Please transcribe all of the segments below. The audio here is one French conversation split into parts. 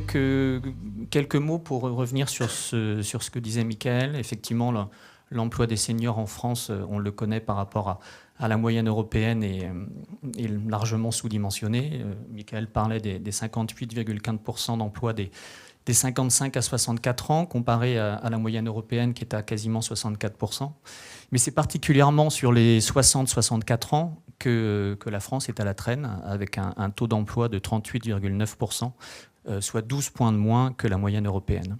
quelques mots pour revenir sur ce que disait Michael. Effectivement, l'emploi des seniors en France, on le connaît par rapport à la moyenne européenne et largement sous-dimensionné. Michael parlait des 58,15% d'emploi des 55 à 64 ans, comparé à la moyenne européenne qui est à quasiment 64%. Mais c'est particulièrement sur les 60-64 ans que la France est à la traîne, avec un taux d'emploi de 38,9%, soit 12 points de moins que la moyenne européenne.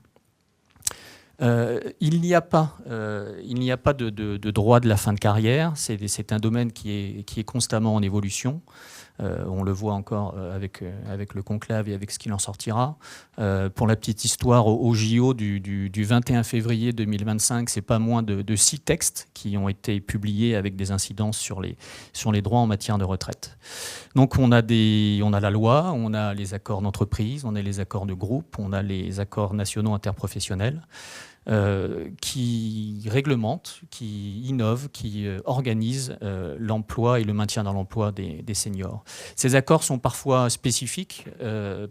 Il n'y a pas de droit de la fin de carrière. C'est un domaine qui est constamment en évolution. On le voit encore avec le conclave et avec ce qu'il en sortira. Pour la petite histoire, au JO du 21 février 2025, c'est pas moins de 6 textes qui ont été publiés avec des incidences sur les droits en matière de retraite. Donc on a la loi, on a les accords d'entreprise, on a les accords de groupe, on a les accords nationaux interprofessionnels qui réglementent, qui innovent, qui organisent l'emploi et le maintien dans l'emploi des seniors. Ces accords sont parfois spécifiques,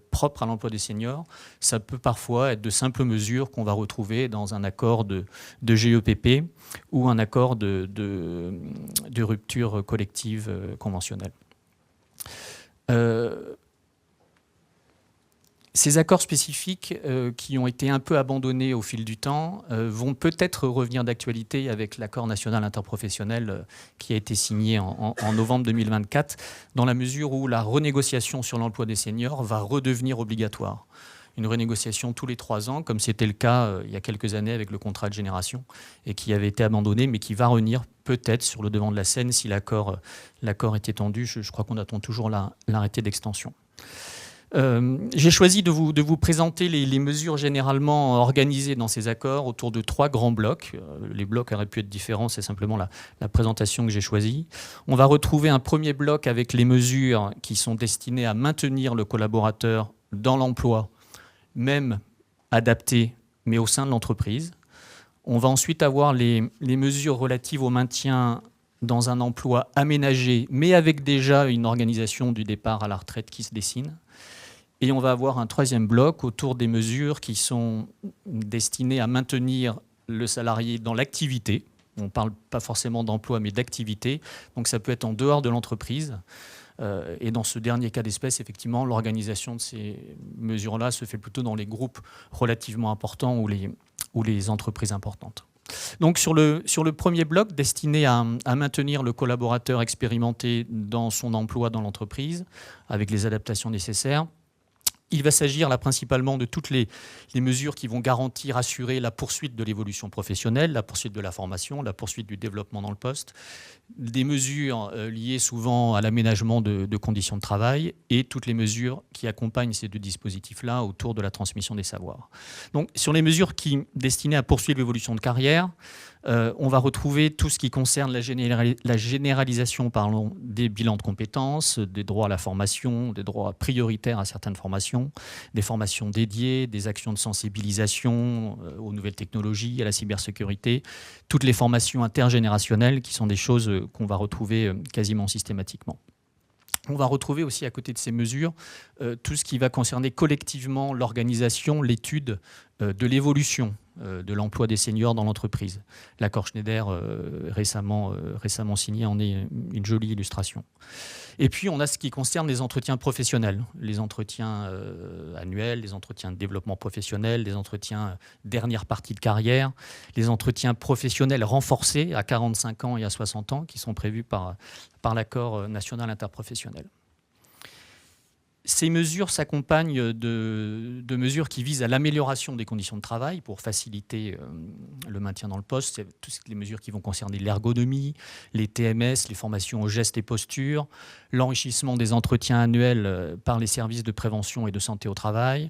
propres à l'emploi des seniors. Ça peut parfois être de simples mesures qu'on va retrouver dans un accord de GEPP ou un accord de rupture collective conventionnelle. Ces accords spécifiques qui ont été un peu abandonnés au fil du temps vont peut-être revenir d'actualité avec l'accord national interprofessionnel qui a été signé en novembre 2024, dans la mesure où la renégociation sur l'emploi des seniors va redevenir obligatoire. Une renégociation tous les 3 ans, comme c'était le cas il y a quelques années avec le contrat de génération, et qui avait été abandonné, mais qui va revenir peut-être sur le devant de la scène si l'accord est étendu. Je crois qu'on attend toujours l'arrêté d'extension. J'ai choisi de vous présenter les mesures généralement organisées dans ces accords autour de 3 grands blocs. Les blocs auraient pu être différents, c'est simplement la présentation que j'ai choisie. On va retrouver un premier bloc avec les mesures qui sont destinées à maintenir le collaborateur dans l'emploi, même adapté, mais au sein de l'entreprise. On va ensuite avoir les mesures relatives au maintien dans un emploi aménagé, mais avec déjà une organisation du départ à la retraite qui se dessine. Et on va avoir un 3e bloc autour des mesures qui sont destinées à maintenir le salarié dans l'activité. On ne parle pas forcément d'emploi, mais d'activité. Donc ça peut être en dehors de l'entreprise. Et dans ce dernier cas d'espèce, effectivement, l'organisation de ces mesures-là se fait plutôt dans les groupes relativement importants ou les entreprises importantes. Donc sur le premier bloc, destiné à maintenir le collaborateur expérimenté dans son emploi dans l'entreprise, avec les adaptations nécessaires, il va s'agir là principalement de toutes les mesures qui vont garantir, assurer la poursuite de l'évolution professionnelle, la poursuite de la formation, la poursuite du développement dans le poste, des mesures liées souvent à l'aménagement de conditions de travail et toutes les mesures qui accompagnent ces 2 dispositifs-là autour de la transmission des savoirs. Donc sur les mesures destinées à poursuivre l'évolution de carrière, on va retrouver tout ce qui concerne la généralisation des bilans de compétences, des droits à la formation, des droits prioritaires à certaines formations, des formations dédiées, des actions de sensibilisation aux nouvelles technologies, à la cybersécurité, toutes les formations intergénérationnelles qui sont des choses qu'on va retrouver quasiment systématiquement. On va retrouver aussi à côté de ces mesures tout ce qui va concerner collectivement l'organisation, l'étude de l'évolution de l'emploi des seniors dans l'entreprise. L'accord Schneider récemment signé en est une jolie illustration. Et puis on a ce qui concerne les entretiens professionnels, les entretiens annuels, les entretiens de développement professionnel, les entretiens dernière partie de carrière, les entretiens professionnels renforcés à 45 ans et à 60 ans qui sont prévus par l'accord national interprofessionnel. Ces mesures s'accompagnent de mesures qui visent à l'amélioration des conditions de travail pour faciliter le maintien dans le poste. C'est toutes les mesures qui vont concerner l'ergonomie, les TMS, les formations aux gestes et postures, l'enrichissement des entretiens annuels par les services de prévention et de santé au travail,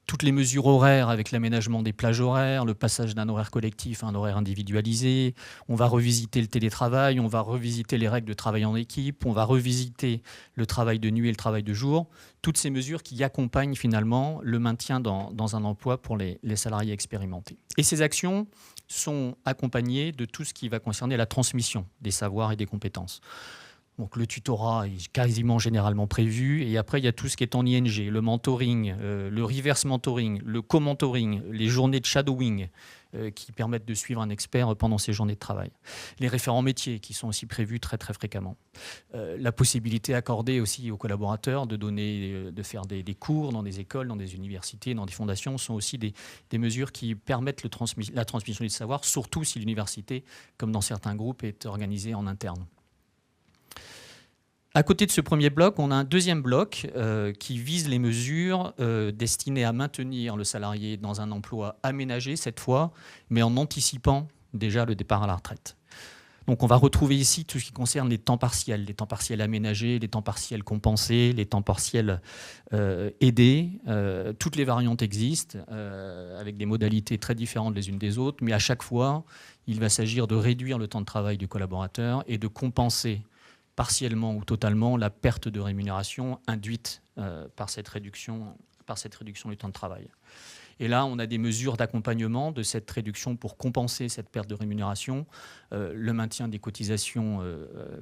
toutes les mesures horaires avec l'aménagement des plages horaires, le passage d'un horaire collectif à un horaire individualisé. On va revisiter le télétravail, on va revisiter les règles de travail en équipe, on va revisiter le travail de nuit et le travail de jour. Toutes ces mesures qui accompagnent finalement le maintien dans un emploi pour les salariés expérimentés. Et ces actions sont accompagnées de tout ce qui va concerner la transmission des savoirs et des compétences. Donc le tutorat est quasiment généralement prévu. Et après, il y a tout ce qui est en ING, le mentoring, le reverse mentoring, le co-mentoring, les journées de shadowing qui permettent de suivre un expert pendant ses journées de travail. Les référents métiers qui sont aussi prévus très très fréquemment. La possibilité accordée aussi aux collaborateurs de faire des cours dans des écoles, dans des universités, dans des fondations sont aussi des mesures qui permettent la transmission du savoir, surtout si l'université, comme dans certains groupes, est organisée en interne. À côté de ce premier bloc, on a un deuxième bloc qui vise les mesures destinées à maintenir le salarié dans un emploi aménagé cette fois, mais en anticipant déjà le départ à la retraite. Donc on va retrouver ici tout ce qui concerne les temps partiels aménagés, les temps partiels compensés, les temps partiels aidés. Toutes les variantes existent avec des modalités très différentes les unes des autres, mais à chaque fois, il va s'agir de réduire le temps de travail du collaborateur et de compenser partiellement ou totalement la perte de rémunération induite par cette réduction du temps de travail. Et là, on a des mesures d'accompagnement de cette réduction pour compenser cette perte de rémunération, le maintien des cotisations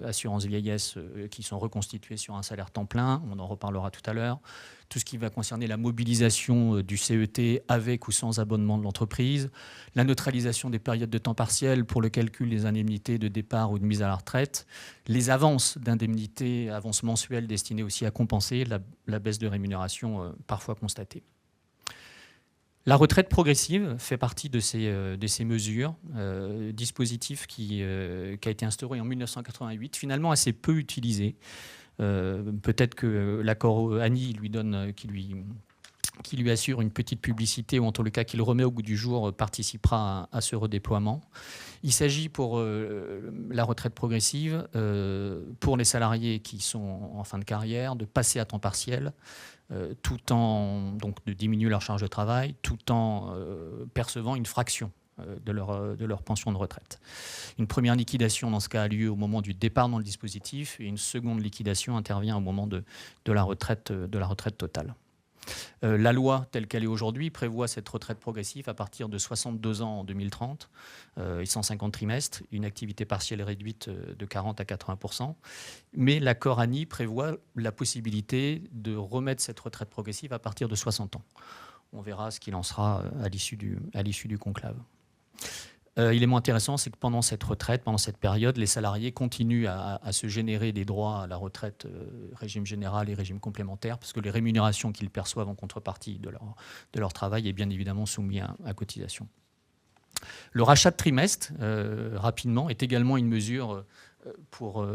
assurance vieillesse qui sont reconstituées sur un salaire temps plein, on en reparlera tout à l'heure, tout ce qui va concerner la mobilisation du CET avec ou sans abonnement de l'entreprise, la neutralisation des périodes de temps partiel pour le calcul des indemnités de départ ou de mise à la retraite, les avances d'indemnités, avances mensuelles destinées aussi à compenser la baisse de rémunération parfois constatée. La retraite progressive fait partie de ces mesures, dispositif qui a été instauré en 1988, finalement assez peu utilisé. Peut-être que l'accord Annie qui lui assure une petite publicité, ou en tout cas qui le remet au goût du jour, participera à ce redéploiement. Il s'agit pour la retraite progressive, pour les salariés qui sont en fin de carrière, de passer à temps partiel, tout en donc, de diminuer leur charge de travail, tout en percevant une fraction de leur pension de retraite. Une première liquidation, dans ce cas, a lieu au moment du départ dans le dispositif, et une seconde liquidation intervient au moment de la retraite totale. La loi, telle qu'elle est aujourd'hui, prévoit cette retraite progressive à partir de 62 ans en 2030 et 150 trimestres, une activité partielle réduite de 40 à 80%. Mais l'accord Annie prévoit la possibilité de remettre cette retraite progressive à partir de 60 ans. On verra ce qu'il en sera à l'issue du conclave. L'élément intéressant, c'est que pendant cette retraite, pendant cette période, les salariés continuent à se générer des droits à la retraite, régime général et régime complémentaire, parce que les rémunérations qu'ils perçoivent en contrepartie de leur travail est bien évidemment soumis à cotisation. Le rachat de trimestre, rapidement, est également une mesure pour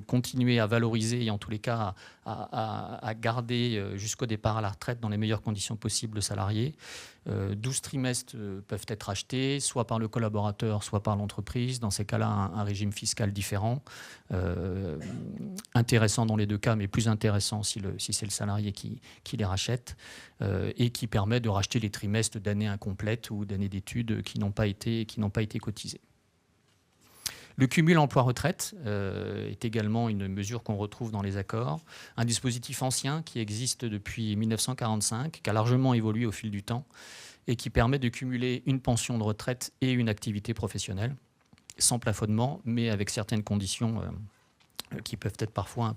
continuer à valoriser et en tous les cas à garder jusqu'au départ à la retraite dans les meilleures conditions possibles le salarié. 12 trimestres peuvent être achetés, soit par le collaborateur, soit par l'entreprise. Dans ces cas-là, un régime fiscal différent, intéressant dans les deux cas, mais plus intéressant si c'est le salarié qui les rachète, et qui permet de racheter les trimestres d'années incomplètes ou d'années d'études qui n'ont pas été cotisés. Le cumul emploi-retraite est également une mesure qu'on retrouve dans les accords. Un dispositif ancien qui existe depuis 1945, qui a largement évolué au fil du temps et qui permet de cumuler une pension de retraite et une activité professionnelle, sans plafonnement, mais avec certaines conditions qui peuvent être parfois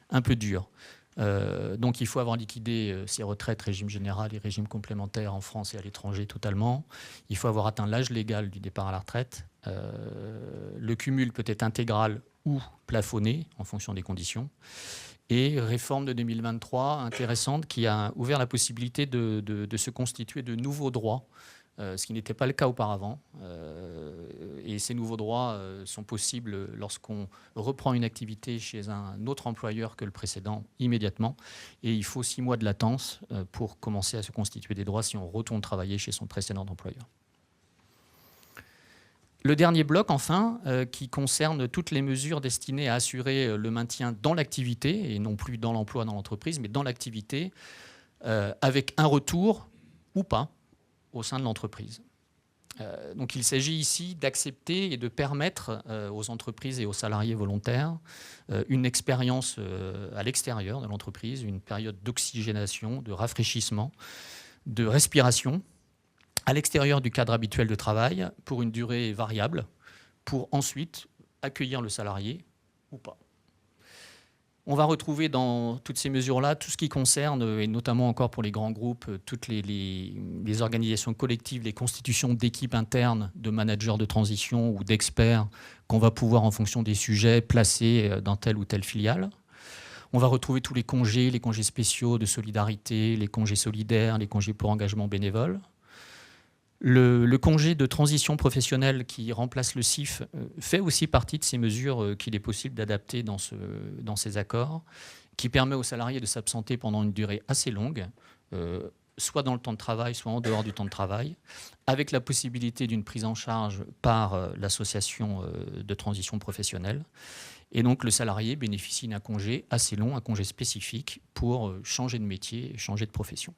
un peu dures. Donc il faut avoir liquidé ses retraites, régime général et régime complémentaire en France et à l'étranger totalement. Il faut avoir atteint l'âge légal du départ à la retraite. Le cumul peut être intégral ou plafonné en fonction des conditions. Et réforme de 2023 intéressante qui a ouvert la possibilité de se constituer de nouveaux droits, ce qui n'était pas le cas auparavant. Et ces nouveaux droits sont possibles lorsqu'on reprend une activité chez un autre employeur que le précédent immédiatement. Et il faut 6 mois de latence pour commencer à se constituer des droits si on retourne travailler chez son précédent employeur. Le dernier bloc, enfin, qui concerne toutes les mesures destinées à assurer le maintien dans l'activité, et non plus dans l'emploi dans l'entreprise, mais dans l'activité, avec un retour ou pas au sein de l'entreprise. Donc il s'agit ici d'accepter et de permettre aux entreprises et aux salariés volontaires une expérience à l'extérieur de l'entreprise, une période d'oxygénation, de rafraîchissement, de respiration, à l'extérieur du cadre habituel de travail pour une durée variable, pour ensuite accueillir le salarié ou pas. On va retrouver dans toutes ces mesures-là tout ce qui concerne, et notamment encore pour les grands groupes, toutes les organisations collectives, les constitutions d'équipes internes de managers de transition ou d'experts qu'on va pouvoir, en fonction des sujets, placer dans telle ou telle filiale. On va retrouver tous les congés spéciaux de solidarité, les congés solidaires, les congés pour engagement bénévole. Le congé de transition professionnelle qui remplace le CIF fait aussi partie de ces mesures qu'il est possible d'adapter dans ces accords, qui permet aux salariés de s'absenter pendant une durée assez longue, soit dans le temps de travail, soit en dehors du temps de travail, avec la possibilité d'une prise en charge par l'association de transition professionnelle. Et donc le salarié bénéficie d'un congé assez long, un congé spécifique pour changer de métier, changer de profession.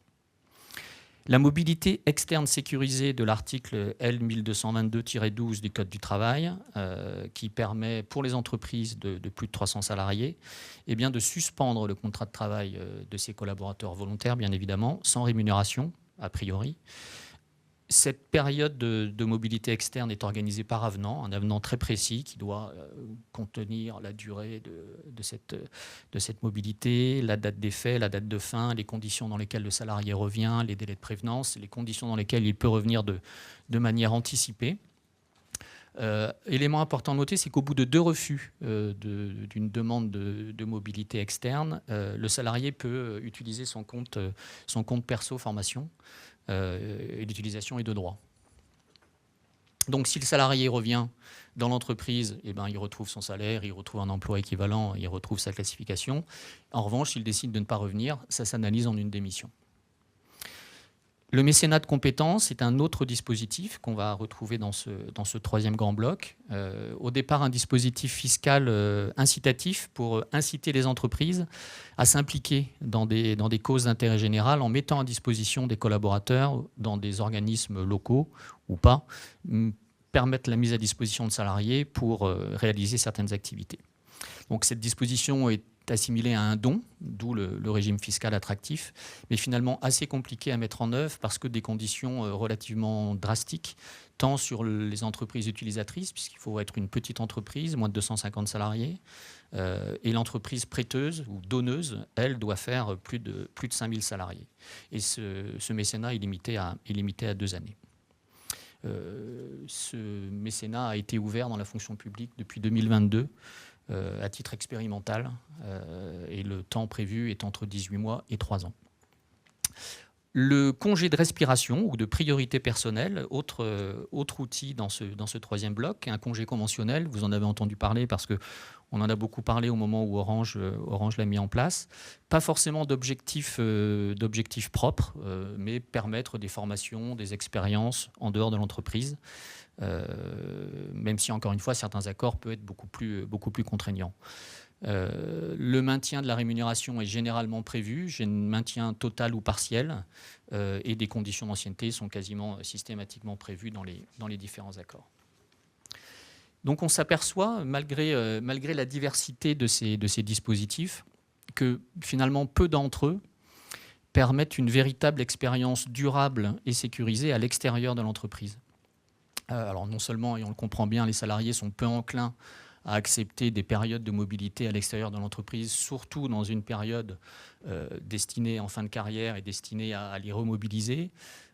La mobilité externe sécurisée de l'article L 1222-12 du Code du travail, qui permet pour les entreprises de plus de 300 salariés eh bien, de suspendre le contrat de travail de ses collaborateurs volontaires, bien évidemment, sans rémunération, a priori. Cette période de mobilité externe est organisée par avenant, un avenant très précis qui doit contenir la durée de cette mobilité, la date d'effet, la date de fin, les conditions dans lesquelles le salarié revient, les délais de prévenance, les conditions dans lesquelles il peut revenir de manière anticipée. Élément important à noter, c'est qu'au bout de 2 refus d'une demande de mobilité externe, le salarié peut utiliser son compte perso formation. Et l'utilisation est de droit. Donc si le salarié revient dans l'entreprise, eh ben, il retrouve son salaire, il retrouve un emploi équivalent, il retrouve sa classification. En revanche, s'il décide de ne pas revenir, ça s'analyse en une démission. Le mécénat de compétences est un autre dispositif qu'on va retrouver dans ce 3e grand bloc. Au départ, un dispositif fiscal incitatif pour inciter les entreprises à s'impliquer dans des causes d'intérêt général en mettant à disposition des collaborateurs dans des organismes locaux ou pas, permettre la mise à disposition de salariés pour réaliser certaines activités. Donc cette disposition est assimilé à un don, d'où le régime fiscal attractif, mais finalement assez compliqué à mettre en œuvre parce que des conditions relativement drastiques, tant sur les entreprises utilisatrices, puisqu'il faut être une petite entreprise, moins de 250 salariés, et l'entreprise prêteuse ou donneuse, elle, doit faire plus de 5000 salariés. Et ce mécénat est limité à 2 années. Ce mécénat a été ouvert dans la fonction publique depuis 2022, à titre expérimental, et le temps prévu est entre 18 mois et 3 ans. Le congé de respiration ou de priorité personnelle, autre outil dans ce 3e bloc, un congé conventionnel, vous en avez entendu parler parce qu'on en a beaucoup parlé au moment où Orange l'a mis en place. Pas forcément d'objectifs propres, mais permettre des formations, des expériences en dehors de l'entreprise. Même si, encore une fois, certains accords peuvent être beaucoup plus contraignants. Le maintien de la rémunération est généralement prévu, un maintien total ou partiel, et des conditions d'ancienneté sont quasiment systématiquement prévues dans les différents accords. Donc on s'aperçoit, malgré la diversité de ces dispositifs, que finalement peu d'entre eux permettent une véritable expérience durable et sécurisée à l'extérieur de l'entreprise. Alors non seulement, et on le comprend bien, les salariés sont peu enclins à accepter des périodes de mobilité à l'extérieur de l'entreprise, surtout dans une période destinée en fin de carrière et destinée à les remobiliser.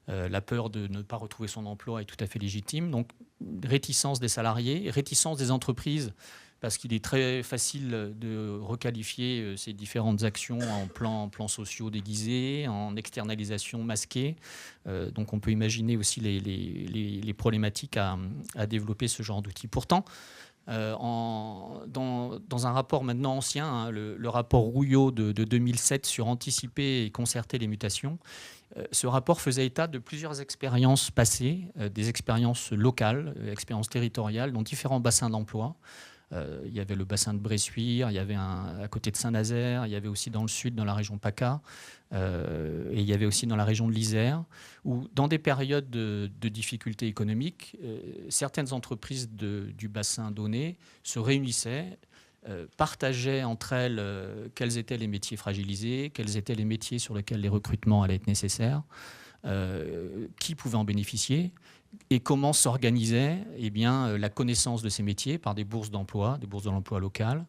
La peur de ne pas retrouver son emploi est tout à fait légitime. Donc réticence des salariés, réticence des entreprises, parce qu'il est très facile de requalifier ces différentes actions en plans sociaux déguisés, en externalisation masquée. Donc on peut imaginer aussi les problématiques à développer ce genre d'outils. Pourtant, dans un rapport maintenant ancien, hein, le rapport Rouillot de 2007 sur anticiper et concerter les mutations, ce rapport faisait état de plusieurs expériences passées, des expériences locales, expériences territoriales dans différents bassins d'emploi. Il y avait le bassin de Bressuire, il y avait à côté de Saint-Nazaire, il y avait aussi dans le sud, dans la région PACA, et il y avait aussi dans la région de l'Isère, où dans des périodes de difficultés économiques, certaines entreprises du bassin donné se réunissaient, partageaient entre elles quels étaient les métiers fragilisés, quels étaient les métiers sur lesquels les recrutements allaient être nécessaires, qui pouvaient en bénéficier, Et comment s'organisait la connaissance de ces métiers par des bourses d'emploi, des bourses de l'emploi locales.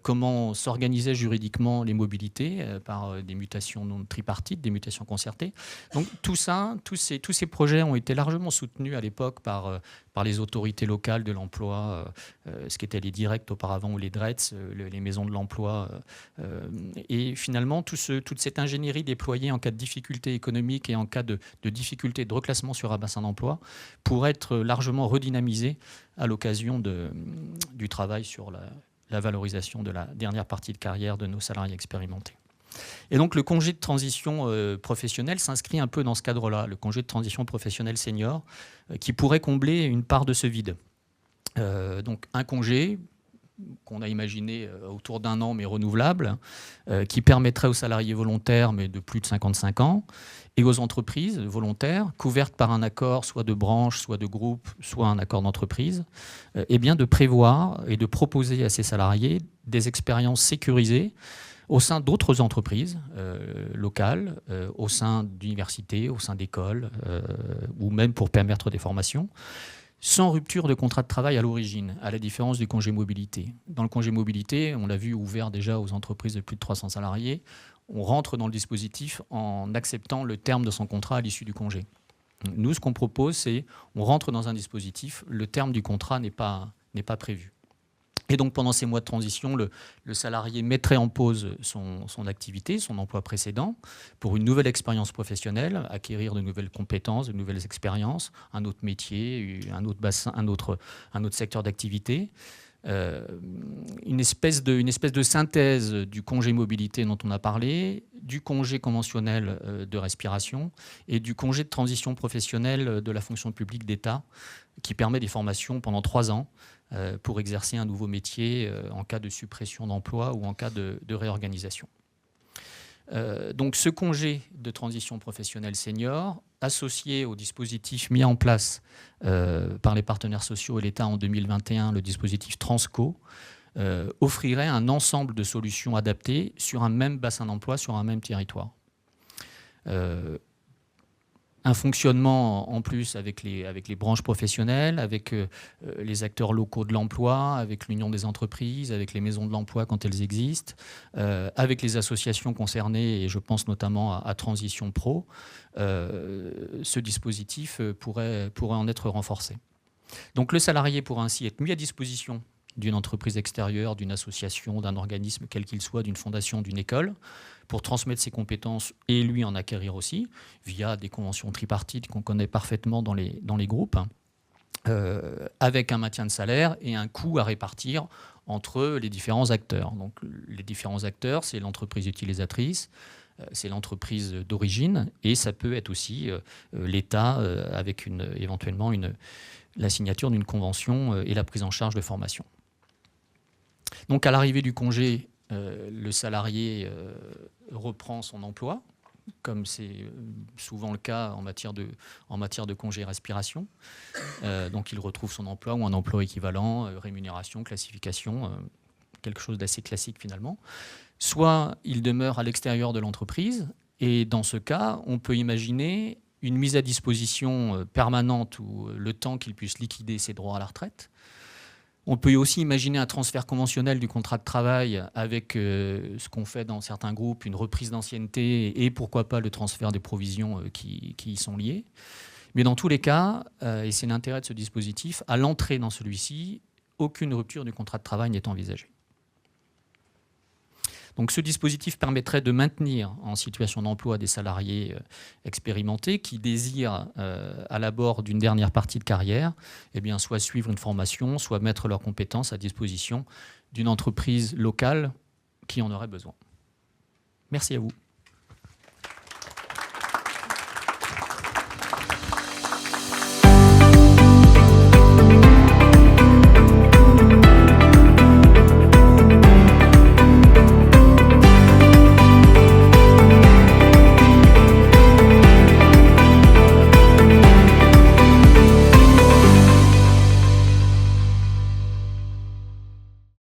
Comment s'organisaient juridiquement les mobilités par des mutations non tripartites, des mutations concertées. Donc tout ça, tous ces projets ont été largement soutenus à l'époque par les autorités locales de l'emploi, ce qu'étaient les directs auparavant ou les DRETS, les maisons de l'emploi. Et finalement, toute cette ingénierie déployée en cas de difficulté économique et en cas de difficulté de reclassement sur un bassin d'emploi pourrait être largement redynamisée à l'occasion du travail sur la valorisation de la dernière partie de carrière de nos salariés expérimentés. Et donc le congé de transition professionnelle s'inscrit un peu dans ce cadre-là, le congé de transition professionnelle senior, qui pourrait combler une part de ce vide. Donc un congé qu'on a imaginé autour d'1 an mais renouvelable, qui permettrait aux salariés volontaires mais de plus de 55 ans et aux entreprises volontaires couvertes par un accord soit de branche, soit de groupe, soit un accord d'entreprise, de prévoir et de proposer à ces salariés des expériences sécurisées au sein d'autres entreprises locales, au sein d'universités, au sein d'écoles, ou même pour permettre des formations, sans rupture de contrat de travail à l'origine, à la différence du congé mobilité. Dans le congé mobilité, on l'a vu, ouvert déjà aux entreprises de plus de 300 salariés, on rentre dans le dispositif en acceptant le terme de son contrat à l'issue du congé. Nous, ce qu'on propose, c'est on rentre dans un dispositif, le terme du contrat n'est pas prévu. Et donc pendant ces mois de transition, le salarié mettrait en pause son activité, son emploi précédent, pour une nouvelle expérience professionnelle, acquérir de nouvelles compétences, de nouvelles expériences, un autre métier, un autre bassin, un autre secteur d'activité. Une espèce de synthèse du congé mobilité dont on a parlé, du congé conventionnel de respiration et du congé de transition professionnelle de la fonction publique d'État, qui permet des formations pendant 3 ans pour exercer un nouveau métier en cas de suppression d'emploi ou en cas de réorganisation. Donc ce congé de transition professionnelle senior, associé au dispositif mis en place par les partenaires sociaux et l'État en 2021, le dispositif Transco, offrirait un ensemble de solutions adaptées sur un même bassin d'emploi, sur un même territoire. Un fonctionnement en plus avec les branches professionnelles, avec les acteurs locaux de l'emploi, avec l'Union des entreprises, avec les maisons de l'emploi quand elles existent, avec les associations concernées, et je pense notamment à Transition Pro, ce dispositif pourrait en être renforcé. Donc le salarié pourrait ainsi être mis à disposition d'une entreprise extérieure, d'une association, d'un organisme, quel qu'il soit, d'une fondation, d'une école, pour transmettre ses compétences et lui en acquérir aussi, via des conventions tripartites qu'on connaît parfaitement dans les groupes, avec un maintien de salaire et un coût à répartir entre les différents acteurs. Donc les différents acteurs, c'est l'entreprise utilisatrice, c'est l'entreprise d'origine, et ça peut être aussi l'État avec éventuellement la signature d'une convention et la prise en charge de formation. Donc à l'arrivée du congé, le salarié reprend son emploi, comme c'est souvent le cas en matière de congé respiration. Donc il retrouve son emploi ou un emploi équivalent, rémunération, classification, quelque chose d'assez classique finalement. Soit il demeure à l'extérieur de l'entreprise, et dans ce cas, on peut imaginer une mise à disposition permanente ou le temps qu'il puisse liquider ses droits à la retraite. On peut aussi imaginer un transfert conventionnel du contrat de travail avec ce qu'on fait dans certains groupes, une reprise d'ancienneté et pourquoi pas le transfert des provisions qui y sont liées. Mais dans tous les cas, et c'est l'intérêt de ce dispositif, à l'entrée dans celui-ci, aucune rupture du contrat de travail n'est envisagée. Donc ce dispositif permettrait de maintenir en situation d'emploi des salariés expérimentés qui désirent, à l'abord d'une dernière partie de carrière, soit suivre une formation, soit mettre leurs compétences à disposition d'une entreprise locale qui en aurait besoin. Merci à vous.